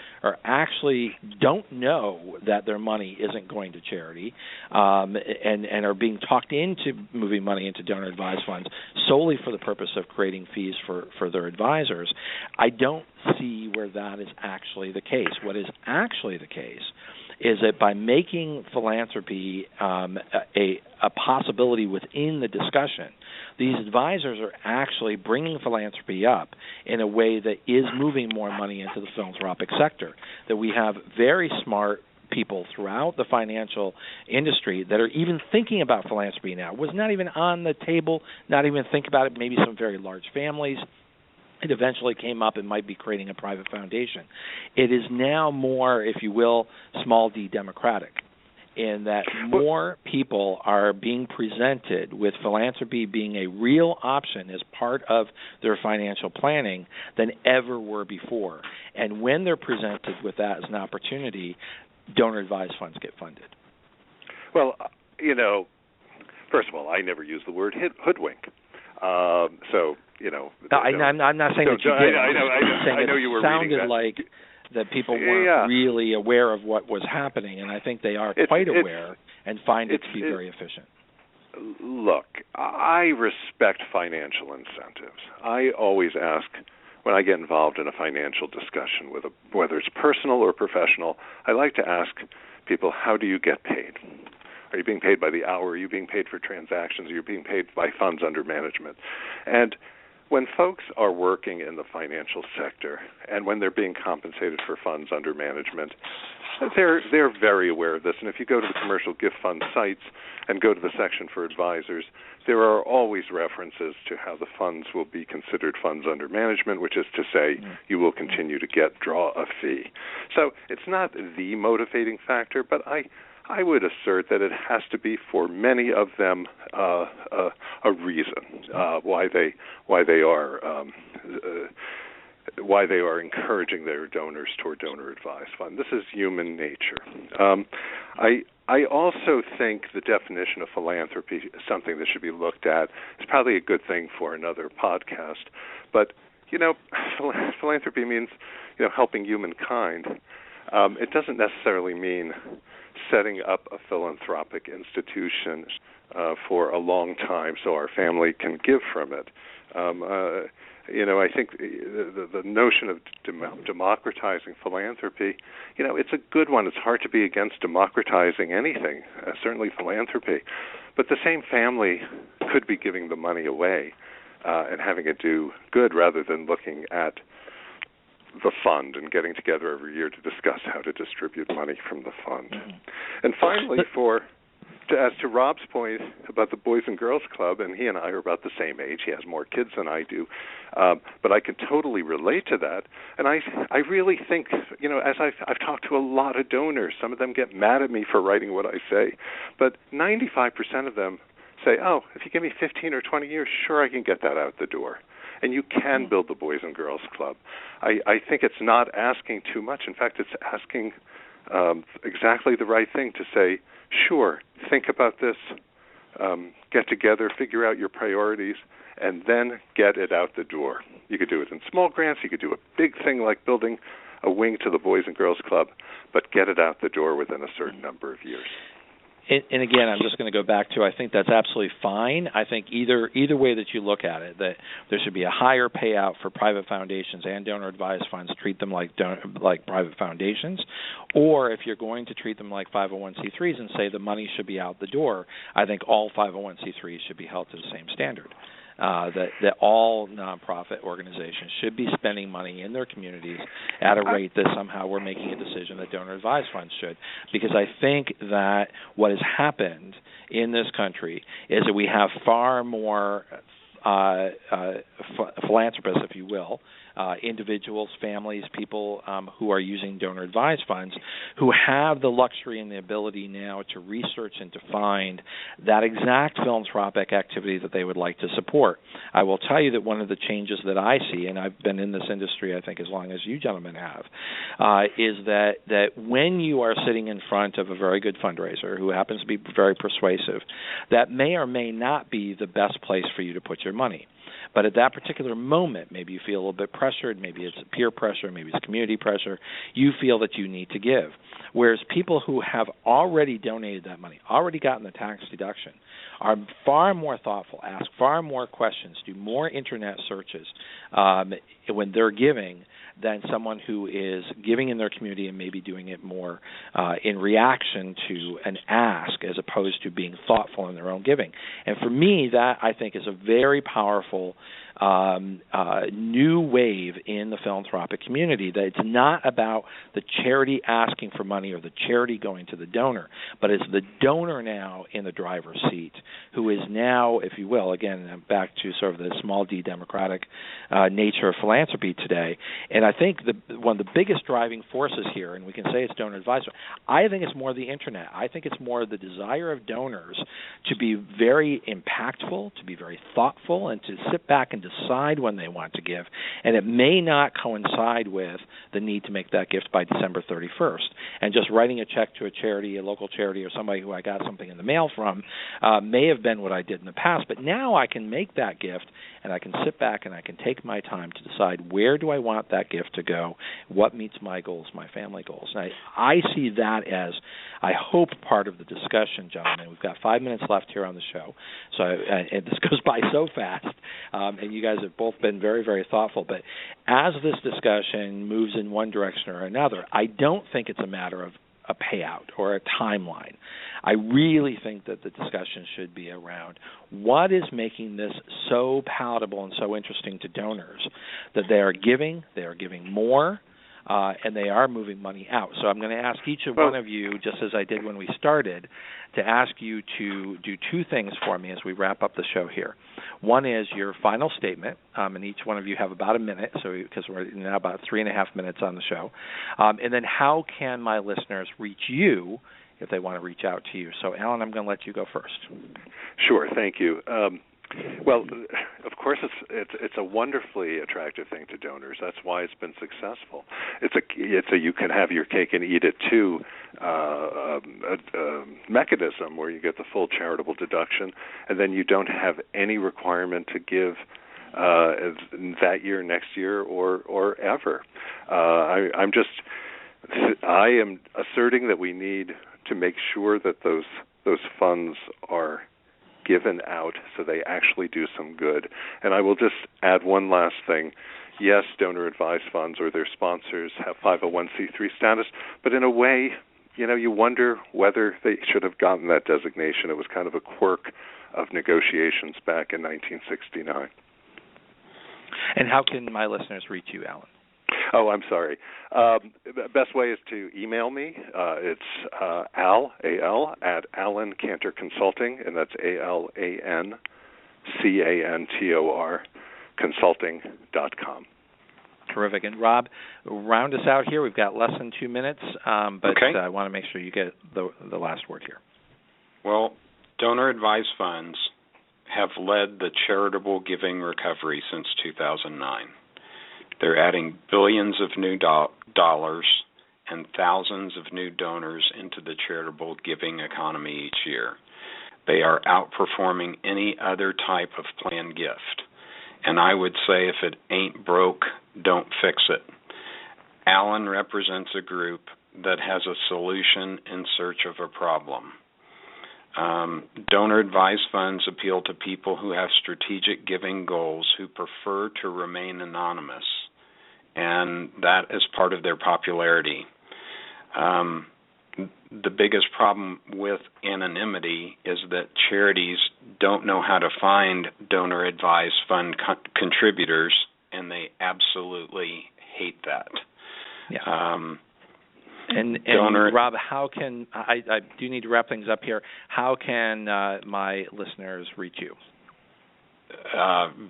don't know that their money isn't going to charity and are being talked into moving money into donor-advised funds solely for the purpose of creating fees for their advisors, I don't see where that is actually the case. What is actually the case is that by making philanthropy a possibility within the discussion, these advisors are actually bringing philanthropy up in a way that is moving more money into the philanthropic sector, that we have very smart people throughout the financial industry that are even thinking about philanthropy now. It was not even on the table, not even think about it, maybe some very large families. It eventually came up and might be creating a private foundation. It is now more, if you will, small d democratic, in that more people are being presented with philanthropy being a real option as part of their financial planning than ever were before. And when they're presented with that as an opportunity, donor-advised funds get funded. Well, first of all, I never use the word hoodwink. I'm not saying that you did. I know you were reading that. It sounded like that people weren't really aware of what was happening, and I think they are quite aware and find it to be very efficient. Look, I respect financial incentives. I always ask, when I get involved in a financial discussion, whether it's personal or professional, I like to ask people, how do you get paid? Are you being paid by the hour? Are you being paid for transactions? Are you being paid by funds under management? And when folks are working in the financial sector and when they're being compensated for funds under management, they're very aware of this. And if you go to the commercial gift fund sites and go to the section for advisors, there are always references to how the funds will be considered funds under management, which is to say you will continue to draw a fee. So it's not the motivating factor, but I would assert that it has to be for many of them a reason why they are encouraging their donors toward donor-advised fund. This is human nature. I also think the definition of philanthropy is something that should be looked at. It's probably a good thing for another podcast, but philanthropy means helping humankind. It doesn't necessarily mean setting up a philanthropic institution for a long time so our family can give from it. I think the notion of democratizing philanthropy, it's a good one. It's hard to be against democratizing anything, certainly philanthropy. But the same family could be giving the money away and having it do good rather than looking at the fund and getting together every year to discuss how to distribute money from the fund. And finally, as to Rob's point about the Boys and Girls Club, and he and I are about the same age. He has more kids than I do, but I can totally relate to that. And I really think, as I've talked to a lot of donors, some of them get mad at me for writing what I say, but 95% of them say, "Oh, if you give me 15 or 20 years, sure, I can get that out the door." And you can build the Boys and Girls Club. I think it's not asking too much. In fact, it's asking exactly the right thing to say, sure, think about this, get together, figure out your priorities, and then get it out the door. You could do it in small grants. You could do a big thing like building a wing to the Boys and Girls Club, but get it out the door within a certain number of years. And again, I'm just going to go back to, I think that's absolutely fine. I think either way that you look at it, that there should be a higher payout for private foundations and donor-advised funds, treat them like private foundations. Or if you're going to treat them like 501c3s and say the money should be out the door, I think all 501c3s should be held to the same standard. That all nonprofit organizations should be spending money in their communities at a rate that somehow we're making a decision that donor-advised funds should. Because I think that what has happened in this country is that we have far more philanthropists, if you will, individuals, families, people who are using donor-advised funds, who have the luxury and the ability now to research and to find that exact philanthropic activity that they would like to support. I will tell you that one of the changes that I see, and I've been in this industry I think as long as you gentlemen have, is that when you are sitting in front of a very good fundraiser who happens to be very persuasive, that may or may not be the best place for you to put your money. But at that particular moment, maybe you feel a little bit pressured, maybe it's peer pressure, maybe it's community pressure, you feel that you need to give. Whereas people who have already donated that money, already gotten the tax deduction, are far more thoughtful, ask far more questions, do more internet searches when they're giving than someone who is giving in their community and maybe doing it more in reaction to an ask as opposed to being thoughtful in their own giving. And for me, that I think is a very powerful new wave in the philanthropic community, that it's not about the charity asking for money or the charity going to the donor, but it's the donor now in the driver's seat who is now, if you will, again, back to sort of the small d democratic nature of philanthropy today. And I think one of the biggest driving forces here, and we can say it's donor advisor, I think it's more the internet. I think it's more the desire of donors to be very impactful, to be very thoughtful, and to sit back and decide when they want to give. And it may not coincide with the need to make that gift by December 31st. And just writing a check to a charity, a local charity, or somebody who I got something in the mail from may have been what I did in the past. But now I can make that gift, and I can sit back and I can take my time to decide where do I want that gift to go, what meets my goals, my family goals. And I see that as, I hope, part of the discussion, gentlemen. We've got 5 minutes left here on the show, so and this goes by so fast, and you guys have both been very, very thoughtful. But as this discussion moves in one direction or another, I don't think it's a matter of a payout or a timeline. I really think that the discussion should be around what is making this so palatable and so interesting to donors that they are giving more, and they are moving money out. So I'm going to ask each of one of you, just as I did when we started, to ask you to do two things for me as we wrap up the show here. One is your final statement, and each one of you have about a minute, so because we're now about 3.5 minutes on the show. And then how can my listeners reach you if they want to reach out to you? So, Alan, I'm going to let you go first. Sure, thank you. Well, of course, it's a wonderfully attractive thing to donors. That's why it's been successful. It's a you can have your cake and eat it too mechanism where you get the full charitable deduction, and then you don't have any requirement to give that year, next year, or ever. I am asserting that we need to make sure that those funds are given out so they actually do some good. And I will just add one last thing. Yes, donor-advised funds or their sponsors have 501c3 status, but in a way, you wonder whether they should have gotten that designation. It was kind of a quirk of negotiations back in 1969. And how can my listeners reach you, Alan? Oh, I'm sorry. The best way is to email me. It's Al, A-L, at Alan Cantor Consulting, and that's ALANCANTOR, consulting.com. Terrific. And Rob, round us out here. We've got less than 2 minutes, but okay. I want to make sure you get the last word here. Well, donor-advised funds have led the charitable giving recovery since 2009. They're adding billions of new dollars and thousands of new donors into the charitable giving economy each year. They are outperforming any other type of planned gift. And I would say if it ain't broke, don't fix it. Alan represents a group that has a solution in search of a problem. Donor-advised funds appeal to people who have strategic giving goals who prefer to remain anonymous, and that is part of their popularity. The biggest problem with anonymity is that charities don't know how to find donor-advised fund contributors, and they absolutely hate that. Yeah. And Rob, how can I do need to wrap things up here? How can my listeners reach you?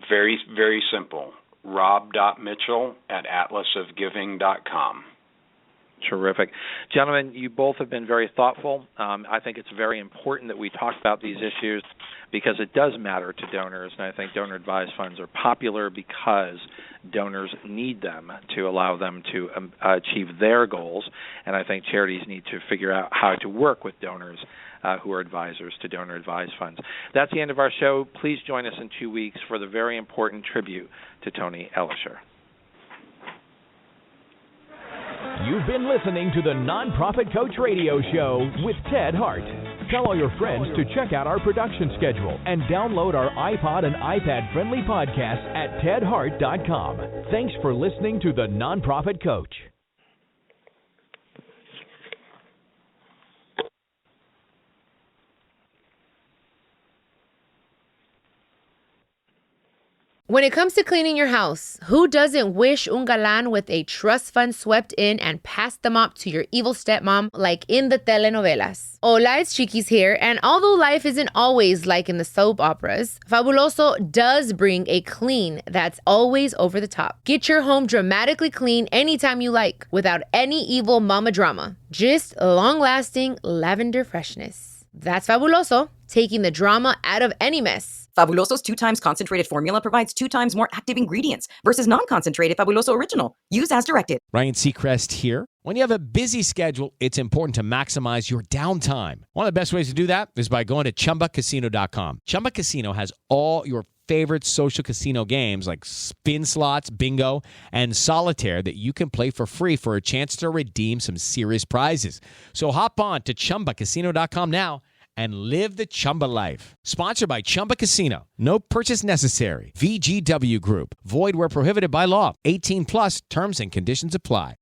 Very, very simple. rob.mitchell@atlasofgiving.com. Terrific. Gentlemen, you both have been very thoughtful. I think it's very important that we talk about these issues because it does matter to donors, and I think donor-advised funds are popular because donors need them to allow them to achieve their goals, and I think charities need to figure out how to work with donors who are advisors to donor-advised funds. That's the end of our show. Please join us in 2 weeks for the very important tribute to Tony Elisher. You've been listening to the Nonprofit Coach Radio Show with Ted Hart. Tell all your friends to check out our production schedule and download our iPod and iPad-friendly podcast at tedhart.com. Thanks for listening to the Nonprofit Coach. When it comes to cleaning your house, who doesn't wish un galán with a trust fund swept in and passed the mop to your evil stepmom like in the telenovelas? Hola, it's Chiquis here, and although life isn't always like in the soap operas, Fabuloso does bring a clean that's always over the top. Get your home dramatically clean anytime you like, without any evil mama drama. Just long-lasting lavender freshness. That's Fabuloso, taking the drama out of any mess. Fabuloso's 2 times concentrated formula provides 2 times more active ingredients versus non-concentrated Fabuloso Original. Use as directed. Ryan Seacrest here. When you have a busy schedule, it's important to maximize your downtime. One of the best ways to do that is by going to ChumbaCasino.com. Chumba Casino has all your favorite social casino games like spin slots, bingo, and solitaire that you can play for free for a chance to redeem some serious prizes. So hop on to ChumbaCasino.com now and live the Chumba life. Sponsored by Chumba Casino. No purchase necessary. VGW Group. Void where prohibited by law. 18 plus terms and conditions apply.